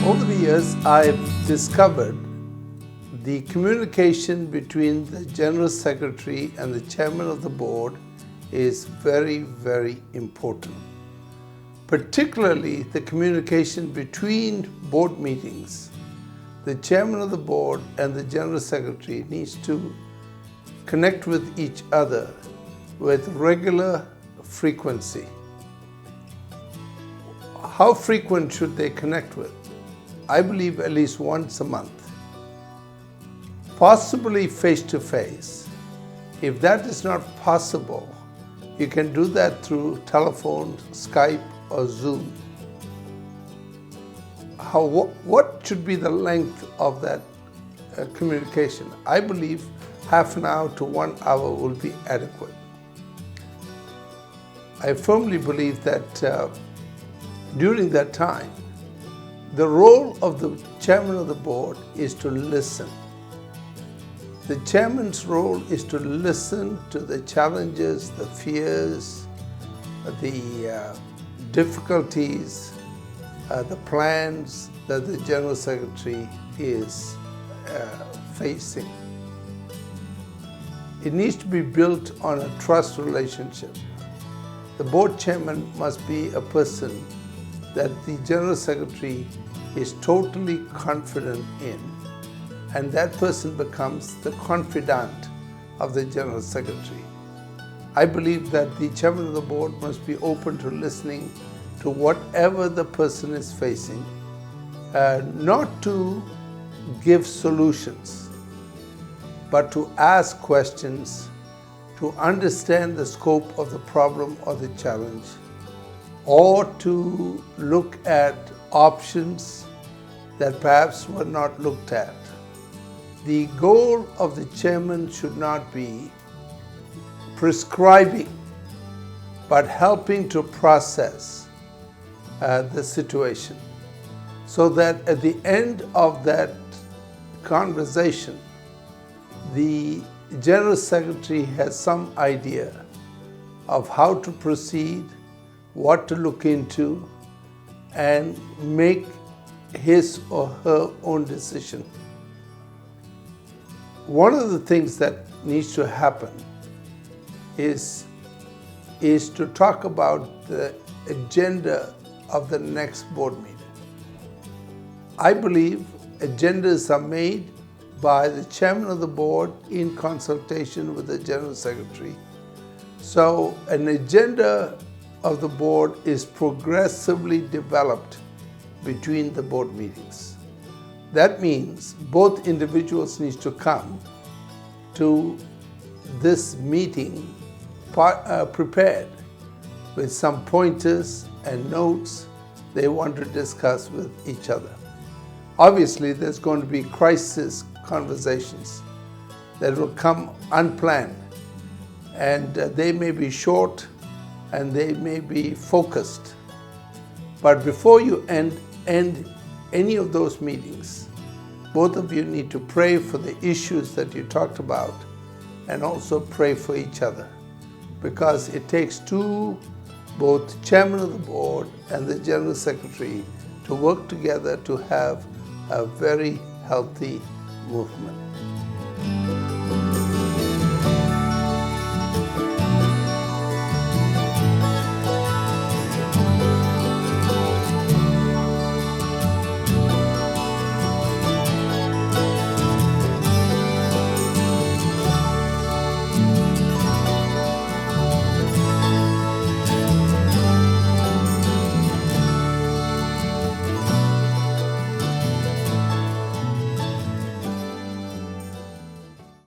Over the years, I've discovered the communication between the General Secretary and the Chairman of the Board is very, very important. Particularly the communication between board meetings. The Chairman of the Board and the General Secretary needs to connect with each other with regular frequency. How frequent should they connect with? I believe at least once a month. Possibly face-to-face. If that is not possible, you can do that through telephone, Skype, or Zoom. What should be the length of that communication? I believe half an hour to 1 hour will be adequate. I firmly believe that during that time, the role of the chairman of the board is to listen. The chairman's role is to listen to the challenges, the fears, the difficulties, the plans that the General Secretary is facing. It needs to be built on a trust relationship. The board chairman must be a person that the General Secretary is totally confident in, and that person becomes the confidant of the General Secretary. I believe that the Chairman of the Board must be open to listening to whatever the person is facing, not to give solutions, but to ask questions, to understand the scope of the problem or the challenge, or to look at options that perhaps were not looked at. The goal of the chairman should not be prescribing, but helping to process the situation, so that at the end of that conversation, the General Secretary has some idea of how to proceed, what to look into, and make his or her own decision. One of the things that needs to happen is to talk about the agenda of the next board meeting. I believe agendas are made by the chairman of the board in consultation with the General Secretary. So an agenda of the board is progressively developed between the board meetings. That means both individuals need to come to this meeting prepared with some pointers and notes they want to discuss with each other. Obviously, there's going to be crisis conversations that will come unplanned, and they may be short and they may be focused. But before you end any of those meetings, both of you need to pray for the issues that you talked about and also pray for each other, because it takes two, both chairman of the board and the General Secretary, to work together to have a very healthy movement.